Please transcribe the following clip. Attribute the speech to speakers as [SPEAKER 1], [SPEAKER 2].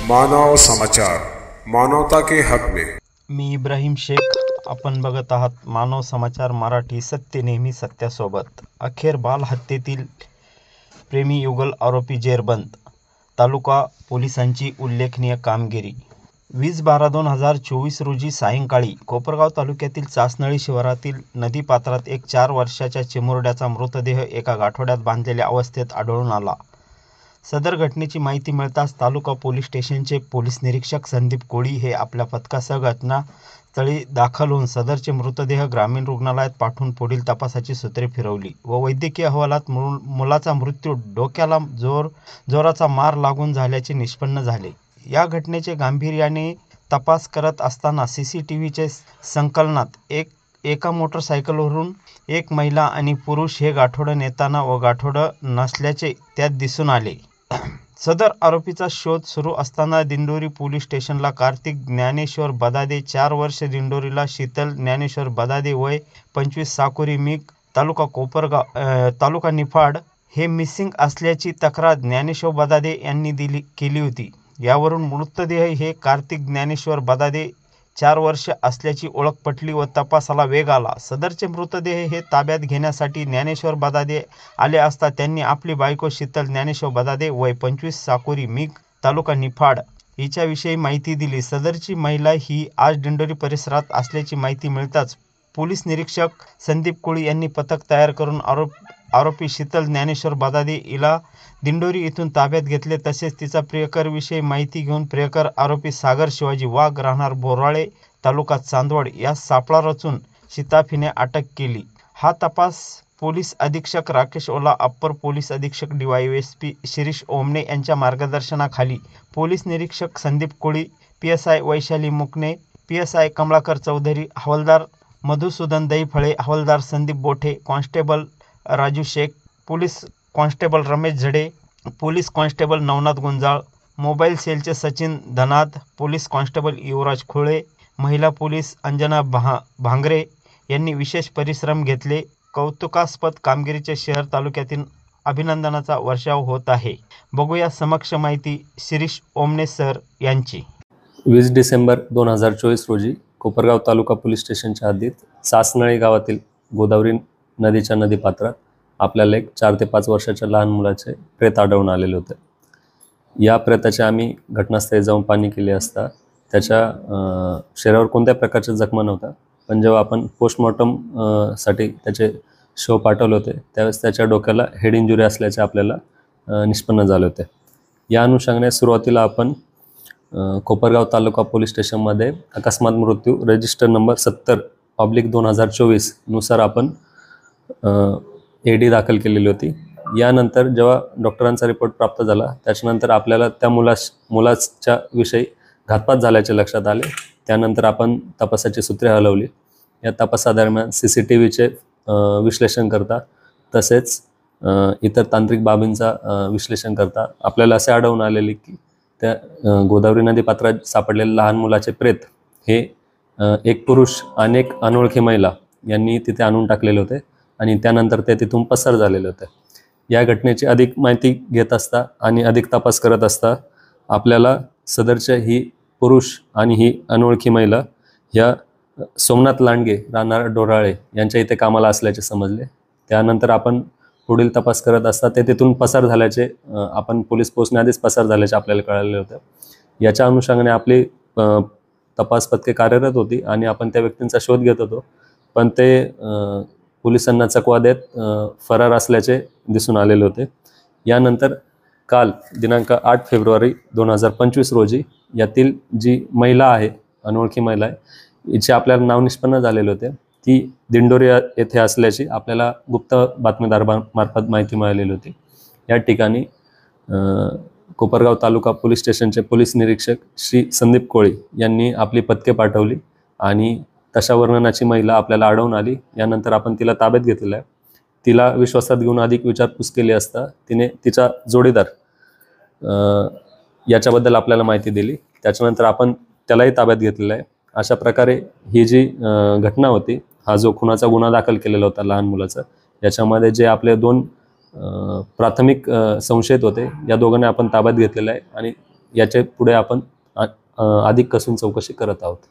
[SPEAKER 1] मानव समाचार, मानवता के हक में।
[SPEAKER 2] मी इब्राहिम शेख, आपण बघत आहात मानव समाचार मराठी, सत्य नेहमी सत्यासोबत। अखेर बाल हत्येतील प्रेमी युगल आरोपी जेरबंद, तालुका पोलिसांची उल्लेखनीय कामगिरी। 20/12/2024 रोजी सायंकाळी कोपरगाव तालुक्यातील चासनळी शिवारातील नदीपात्रात एक 4 वर्षाच्या चिमुरड्याचा मृतदेह एका गाठोड्यात बांधलेल्या अवस्थेत आढळून आला। सदर घटनेची माहिती मिळताच तालुका पोलीस स्टेशनचे पोलीस निरीक्षक संदीप कोळी हे आपल्या पथकासह घटनास्थळी दाखल होऊन सदरचे मृतदेह ग्रामीण रुग्णालयात पाठवून पुढील तपासाची सूत्रे फिरवली व वैद्यकीय अहवालात मुलाचा मृत्यू डोक्याला जोराचा मार लागून झाल्याचे निष्पन्न झाले। या घटनेचे गांभीर्याने तपास करत असताना सीसीटीव्हीचे संकलनात एका मोटरसायकलवरून एक महिला आणि पुरुष हे गाठोडं नेताना व गाठोडं नसल्याचे त्यात दिसून आले। सदर आरोपीचा शोध सुरू असताना दिंडोरी पोलीस स्टेशनला कार्तिक ज्ञानेश्वर बदादे 4 वर्ष, दिंडोरीला शीतल ज्ञानेश्वर बदादे वय 25 साकुरी मिग तालुका कोपरगाव तालुका निफाड हे मिसिंग असल्याची तक्रार ज्ञानेश्वर बदादे यांनी केली होती। यावरून मृतदेह हे कार्तिक ज्ञानेश्वर बदादे 4 वर्ष असल्याची ओळख पटली व तपासाला वेग आला। सदरचे मृतदेह हे ताब्यात घेण्यासाठी ज्ञानेश्वर बदादे आले असता त्यांनी आपली बायको शीतल ज्ञानेश्वर बदादे वय 25 साकुरी मिग तालुका निफाड हिच्याविषयी माहिती दिली। सदरची महिला ही आज दिंडोरी परिसरात असल्याची माहिती मिळताच पोलीस निरीक्षक संदीप कोळी यांनी पथक तयार करून आरोपी शीतल ज्ञानेश्वर बदादे हिला दिंडोरी येथून ताब्यात घेतले। तसेच तिचा प्रियकरविषयी माहिती घेऊन प्रियकर आरोपी सागर शिवाजी वाघ राहणार बोराळे तालुका चांदवड यास सापळा रचून शिताफीने अटक केली। हा तपास पोलीस अधीक्षक राकेश ओला, अप्पर पोलीस अधीक्षक DYSP शिरीष ओमने यांच्या मार्गदर्शनाखाली पोलीस निरीक्षक संदीप कोळी, PSI वैशाली मुकणे, PSI कमलाकर चौधरी, हवालदार मधुसूदन दैफळे, हवालदार Sandeep Bothe, constable Raju Shaikh, police constable Ramesh Zade, police constable Navnath Gunjal, mobile सेलचे सचिन धनाद, पोलीस कॉन्स्टेबल युवराज खुळे, महिला पोलीस अंजना भांगरे यांनी विशेष परिश्रम घेतले। कौतुकास्पद कामगिरीचे शहर तालुक्यातील अभिनंदनाचा वर्षाव होत आहे। बघूया समक्ष माहिती शिरीष ओमने सर यांची।
[SPEAKER 3] 20 डिसेंबर 2024 रोजी कोपरगाव तालुका पोलीस स्टेशनच्या हद्दीत चासनळी गावातील गोदावरी नदीच्या नदीपात्रात आपल्याला एक 4 ते 5 वर्षाच्या लहान मुलाचे प्रेत आढळून आलेले होते। या प्रेताचे आम्ही घटनास्थळी जाऊन पाहणी केली असता त्याच्या शरीरावर कोणत्या प्रकारच्या जखमा नव्हत्या, पण जेव्हा आपण पोस्टमॉर्टम साठी त्याचे शव पाठवले होते त्यावेळेस त्याच्या डोक्याला हेड इंजुरी असल्याचे आपल्याला निष्पन्न झाले होते। या अनुषंगाने सुरुवातीला आपण कोपरगाव तालुका पोलीस स्टेशनमध्ये अकस्मात मृत्यू रजिस्टर नंबर 70/2024 नुसार आपण AD दाखल केलेली होती। यानंतर जेव्हा डॉक्टरांचा रिपोर्ट प्राप्त झाला त्याच्यानंतर आपल्याला त्या मुलाच्या विषयी घातपात झाल्याचे लक्षात आले। त्यानंतर आपण तपासाची सूत्रे हलवली। या तपासादरम्यान CCTVचे विश्लेषण करता तसेच इतर तांत्रिक बाबींचा विश्लेषण करता आपल्याला असे आढळून आलेले की त्या गोदावरी नदी पात्रात सापडलेले लहान मुलाचे प्रेत हे एक पुरुष आणि एक अनोळखी महिला यांनी तिथे आणून टाकलेले होते आणि त्यानंतर ते तिथून पसार झालेले होते। या घटनेची अधिक माहिती घेत असता आणि अधिक तपास करत असता आपल्याला सदरच्या ही पुरुष आणि ही अनोळखी महिला ह्या सोमनाथ लांडगे राहणार डोराळे यांच्या इथे कामाला असल्याचे समजले। त्यानंतर आपण पुढील तपास करत असता ते तिथून पसार झाल्याचे आपण पोलीस पोस्टने आधीच पसार झाल्याचे आपल्याला कळाले होते। याच्या अनुषंगाने आपली तपास पथके कार्यरत होती आणि आपण त्या व्यक्तींचा शोध घेत होतो, पण ते पोलिसांना चकवा देत फरार असल्याचे दिसून आलेले होते। यानंतर काल दिनांक 8 फेब्रुवारी 2025 रोजी यातील जी महिला आहे, अनोळखी महिला आहे, हिचे आपल्याला नाव निष्पन्न झालेले होते। ती दिंडोरी येथे असल्याची आपल्याला गुप्त बातमीदारामार्फत माहिती मिळालेली होती। या ठिकाणी कोपरगाव तालुका पोलीस स्टेशनचे पोलीस निरीक्षक श्री संदीप कोळी यांनी आपली पथके पाठवली आणि तशा वर्णनाची महिला आपल्याला आढळून आली। यानंतर आपण तिला ताब्यात घेतलेलं आहे। तिला विश्वासात घेऊन अधिक विचारपूस केली असता तिने तिचा जोडीदार याच्याबद्दल आपल्याला माहिती दिली। त्याच्यानंतर आपण त्यालाही ताब्यात घेतलेलं आहे। अशा प्रकारे ही जी घटना होती, हा जो खुनाचा गुन्हा दाखल केलेला होता लहान मुलाचा, याच्यामध्ये जे आपले 2 प्राथमिक संशयित होते या दोघांना आपण ताब्यात घेतलेलं आहे आणि याच्या पुढे आपण अधिक कसून चौकशी करत आहोत.